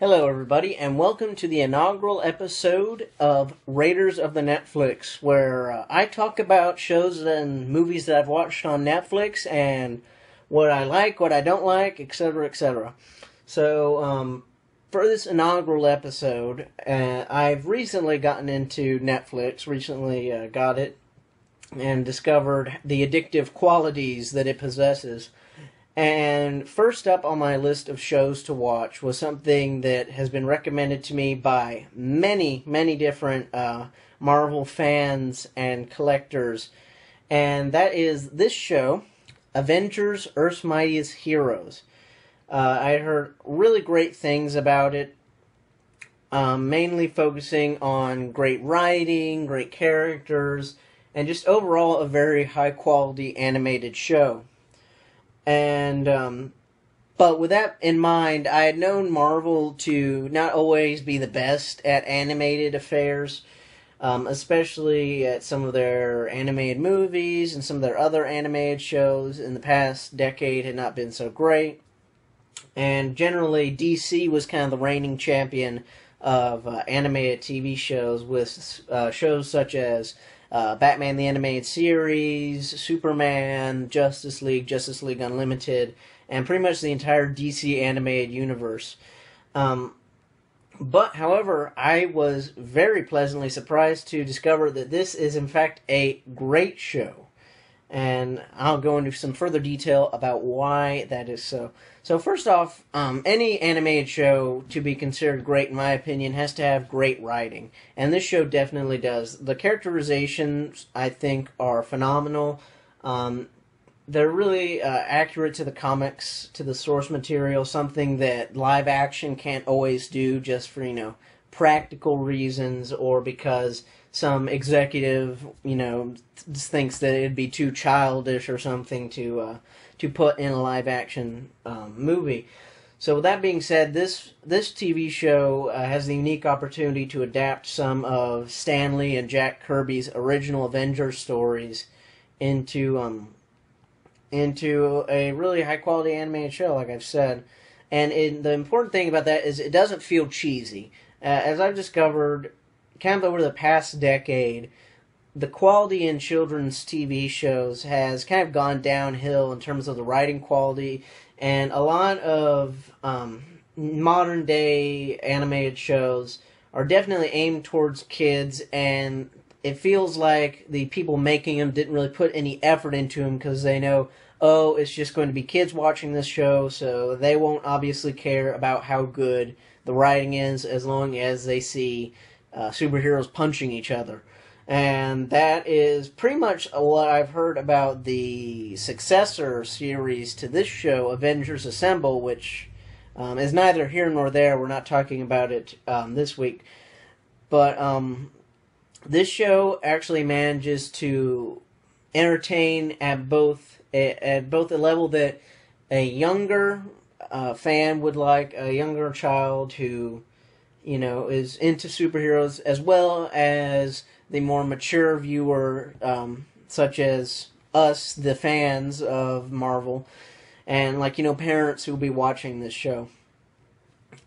Hello, everybody, and welcome to the inaugural episode of Raiders of the Netflix, where I talk about shows and movies that I've watched on Netflix and what I like, what I don't like, etc., etc. So, for this inaugural episode, I've recently gotten into Netflix, got it, and discovered the addictive qualities that it possesses. And first up on my list of shows to watch was something that has been recommended to me by many, many different Marvel fans and collectors. And that is this show, Avengers, Earth's Mightiest Heroes. I heard really great things about it, mainly focusing on great writing, great characters, and just overall a very high-quality animated show. And, but with that in mind, I had known Marvel to not always be the best at animated affairs, especially at some of their animated movies and some of their other animated shows in the past decade had not been so great. And generally, DC was kind of the reigning champion of animated TV shows with shows such as Batman the Animated Series, Superman, Justice League Unlimited, and pretty much the entire DC animated universe. But, however, I was very pleasantly surprised to discover that this is, in fact, a great show. And I'll go into some further detail about why that is so. So first off, any animated show to be considered great, in my opinion, has to have great writing. And this show definitely does. The characterizations, I think, are phenomenal. They're really accurate to the comics, to the source material, something that live action can't always do just for, practical reasons or because some executive, thinks that it'd be too childish or something to put in a live action movie. So with that being said, this TV show has the unique opportunity to adapt some of Stan Lee and Jack Kirby's original Avengers stories into a really high quality animated show, like I've said. And the important thing about that is it doesn't feel cheesy. As I've discovered, kind of over the past decade, the quality in children's TV shows has kind of gone downhill in terms of the writing quality, and a lot of modern day animated shows are definitely aimed towards kids, and it feels like the people making them didn't really put any effort into them because they know, oh, it's just going to be kids watching this show, so they won't obviously care about how good the writing is as long as they see superheroes punching each other. And that is pretty much what I've heard about the successor series to this show, Avengers Assemble, which is neither here nor there. We're not talking about it this week. But this show actually manages to entertain at both a level that a younger fan would like, a younger child who is into superheroes, as well as the more mature viewer, such as us, the fans of Marvel, and parents who will be watching this show.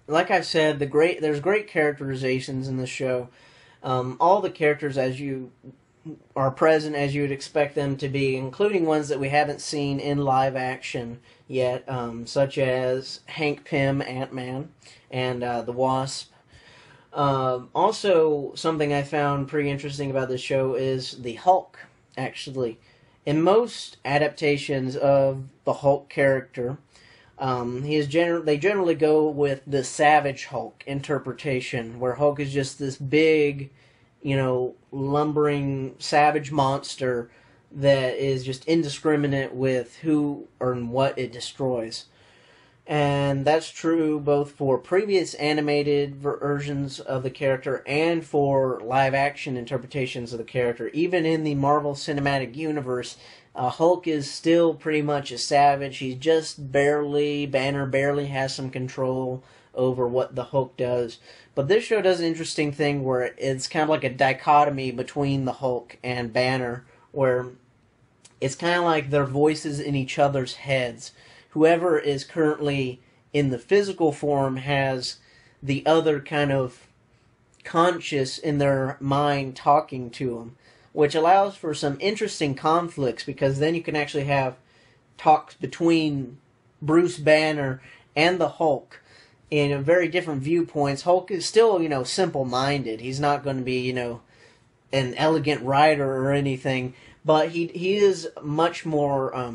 Like I said, there's great characterizations in this show. All the characters are present as you would expect them to be, including ones that we haven't seen in live action yet, such as Hank Pym, Ant-Man, and the Wasp. Also, something I found pretty interesting about this show is the Hulk, actually. In most adaptations of the Hulk character, they generally go with the Savage Hulk interpretation, where Hulk is just this big, lumbering savage monster that is just indiscriminate with who or what it destroys. And that's true both for previous animated versions of the character and for live-action interpretations of the character. Even in the Marvel Cinematic Universe, Hulk is still pretty much a savage. He's just Banner barely has some control over what the Hulk does. But this show does an interesting thing where it's kind of like a dichotomy between the Hulk and Banner, where it's kind of like their voices in each other's heads. Whoever is currently in the physical form has the other kind of conscious in their mind talking to them, which allows for some interesting conflicts because then you can actually have talks between Bruce Banner and the Hulk in very different viewpoints. Hulk is still, simple-minded. He's not going to be, an elegant writer or anything, but he is much more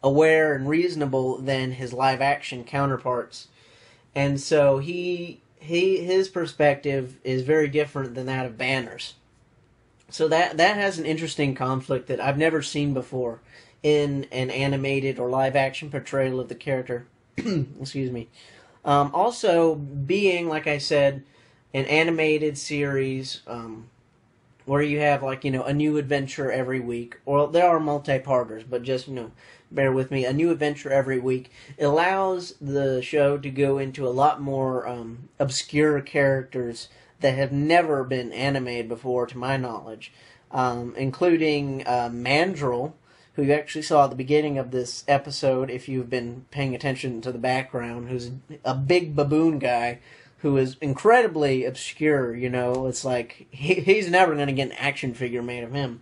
aware and reasonable than his live-action counterparts. And so his perspective is very different than that of Banner's. So that has an interesting conflict that I've never seen before in an animated or live-action portrayal of the character. Excuse me. Also, being, like I said, an animated series where you have, a new adventure every week. Or there are multi-parters, but just, bear with me. A new adventure every week. It allows the show to go into a lot more obscure characters that have never been animated before, to my knowledge, including Mandrill, who you actually saw at the beginning of this episode, if you've been paying attention to the background, who's a big baboon guy who is incredibly obscure, It's like, he's never going to get an action figure made of him.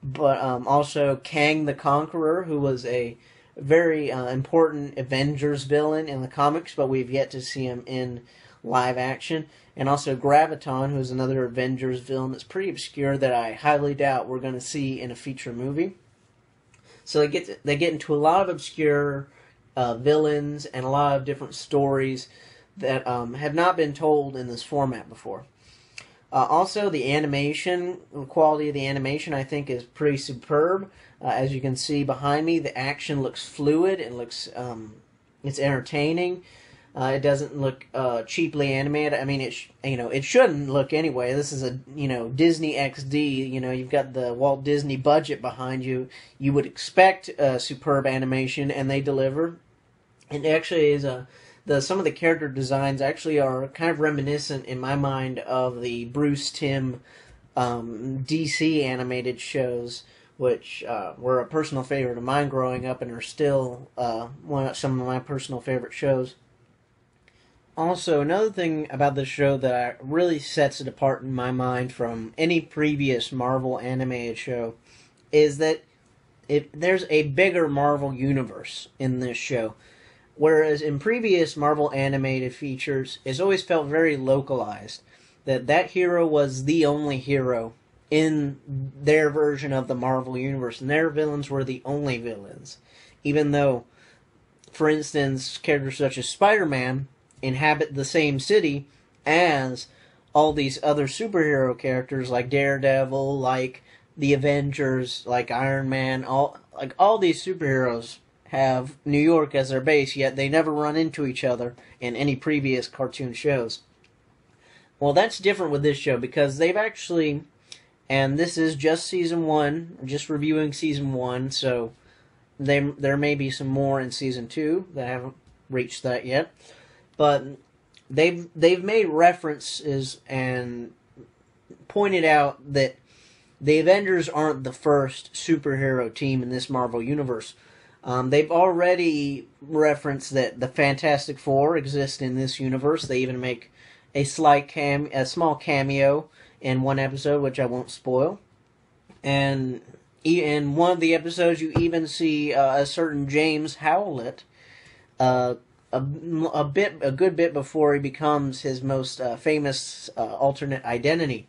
But also Kang the Conqueror, who was a very important Avengers villain in the comics, but we've yet to see him in live action. And also Graviton, who's another Avengers villain that's pretty obscure that I highly doubt we're going to see in a feature movie. So they get into a lot of obscure villains and a lot of different stories that have not been told in this format before. Also, the quality of the animation, I think, is pretty superb. As you can see behind me, the action looks fluid. It looks, it's entertaining. It doesn't look cheaply animated. I mean, it shouldn't look anyway. This is a Disney XD. You've got the Walt Disney budget behind you. You would expect superb animation, and they deliver. And actually, is some of the character designs actually are kind of reminiscent in my mind of the Bruce Timm DC animated shows, which were a personal favorite of mine growing up, and are still some of my personal favorite shows. Also, another thing about this show that really sets it apart in my mind from any previous Marvel animated show is that there's a bigger Marvel universe in this show. Whereas in previous Marvel animated features, it's always felt very localized. That hero was the only hero in their version of the Marvel universe, and their villains were the only villains. Even though, for instance, characters such as Spider-Man inhabit the same city as all these other superhero characters like Daredevil, like the Avengers, like Iron Man, all these superheroes have New York as their base, yet they never run into each other in any previous cartoon shows. Well, that's different with this show because they've actually, and this is just season 1, just reviewing season 1, so there may be some more in season 2 that haven't reached that yet. But they've made references and pointed out that the Avengers aren't the first superhero team in this Marvel universe. They've already referenced that the Fantastic Four exist in this universe. They even make a small cameo in one episode, which I won't spoil. And in one of the episodes, you even see a certain James Howlett. A good bit before he becomes his most famous alternate identity.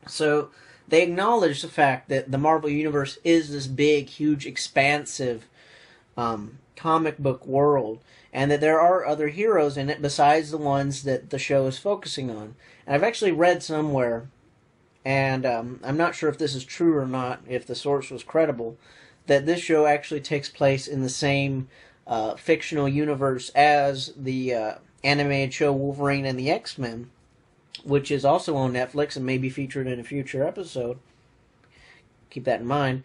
So they acknowledge the fact that the Marvel Universe is this big, huge, expansive comic book world, and that there are other heroes in it besides the ones that the show is focusing on. And I've actually read somewhere, and I'm not sure if this is true or not, if the source was credible, that this show actually takes place in the same fictional universe as the animated show Wolverine and the X-Men, which is also on Netflix and may be featured in a future episode. Keep that in mind.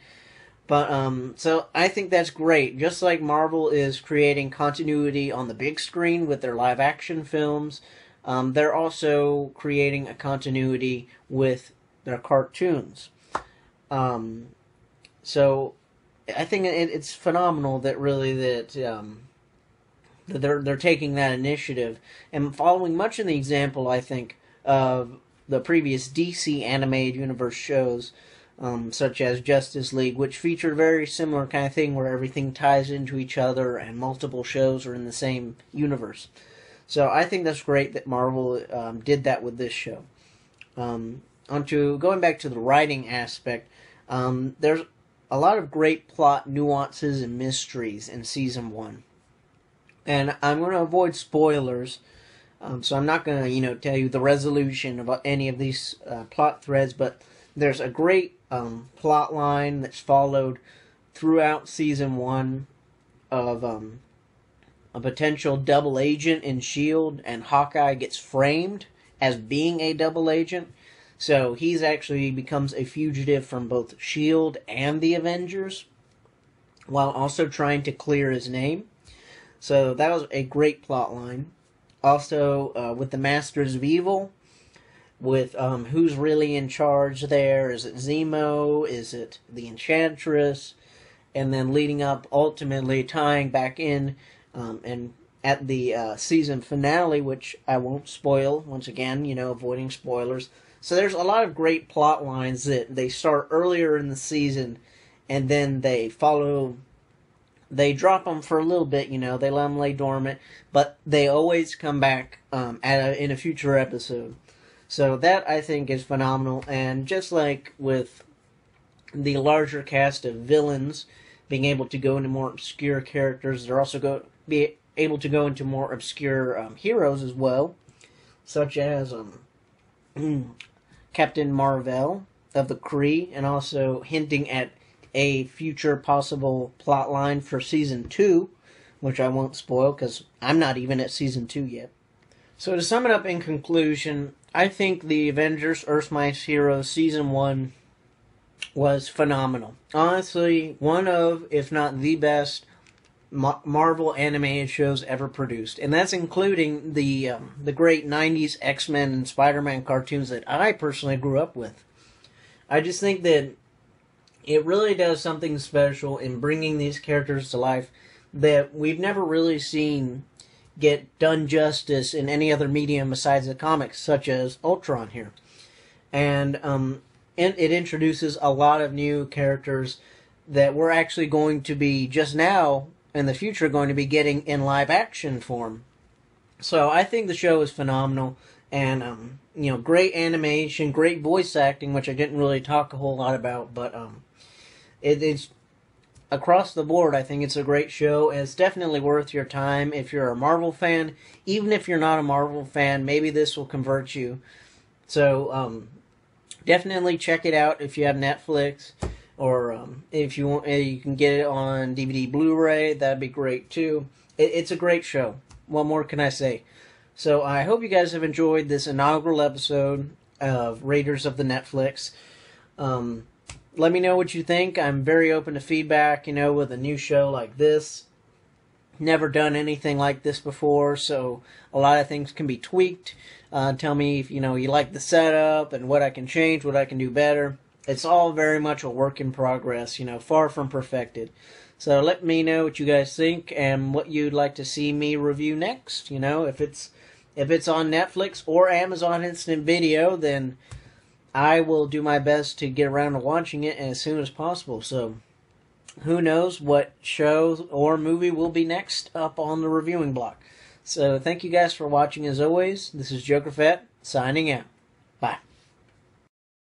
But so I think that's great. Just like Marvel is creating continuity on the big screen with their live action films, they're also creating a continuity with their cartoons. So I think it's phenomenal that they're taking that initiative and following much in the example, I think, of the previous DC animated universe shows, such as Justice League, which featured a very similar kind of thing where everything ties into each other and multiple shows are in the same universe. So I think that's great that Marvel did that with this show. Onto going back to the writing aspect, there's a lot of great plot nuances and mysteries in Season 1. And I'm going to avoid spoilers, so I'm not going to, tell you the resolution of any of these plot threads, but there's a great plot line that's followed throughout Season 1 of a potential double agent in S.H.I.E.L.D., and Hawkeye gets framed as being a double agent. So he's actually becomes a fugitive from both S.H.I.E.L.D. and the Avengers, while also trying to clear his name. So that was a great plot line. Also, with the Masters of Evil, with who's really in charge there. Is it Zemo? Is it the Enchantress? And then leading up, ultimately tying back in, and at the season finale, which I won't spoil, once again, avoiding spoilers. So there's a lot of great plot lines that they start earlier in the season, and then they drop them for a little bit, they let them lay dormant, but they always come back in a future episode. So that, I think, is phenomenal, and just like with the larger cast of villains being able to go into more obscure characters, they're also be able to go into more obscure heroes as well, such as Captain Marvel of the Kree, and also hinting at a future possible plot line for Season 2, which I won't spoil because I'm not even at Season 2 yet. So to sum it up in conclusion, I think the Avengers Earth's Mightiest Heroes Season 1 was phenomenal. Honestly, one of, if not the best, Marvel animated shows ever produced, and that's including the great 90s X-Men and Spider-Man cartoons that I personally grew up with. I just think that it really does something special in bringing these characters to life that we've never really seen get done justice in any other medium besides the comics, such as Ultron here. And it introduces a lot of new characters that we're actually going to be just now in the future going to be getting in live action form. So I think the show is phenomenal, and great animation, great voice acting, which I didn't really talk a whole lot about, but it's across the board. I think it's a great show, and it's definitely worth your time if you're a Marvel fan. Even if you're not a Marvel fan, maybe this will convert you. So definitely check it out if you have Netflix. Or if you want, you can get it on DVD, Blu-ray. That'd be great too. It's a great show. What more can I say? So I hope you guys have enjoyed this inaugural episode of Raiders of the Netflix. Let me know what you think. I'm very open to feedback. With a new show like this, never done anything like this before, so a lot of things can be tweaked. Tell me if you like the setup and what I can change, what I can do better. It's all very much a work in progress, far from perfected. So let me know what you guys think and what you'd like to see me review next. If it's on Netflix or Amazon Instant Video, then I will do my best to get around to watching it as soon as possible. So who knows what show or movie will be next up on the reviewing block. So thank you guys for watching as always. This is Joker Fett signing out. Bye.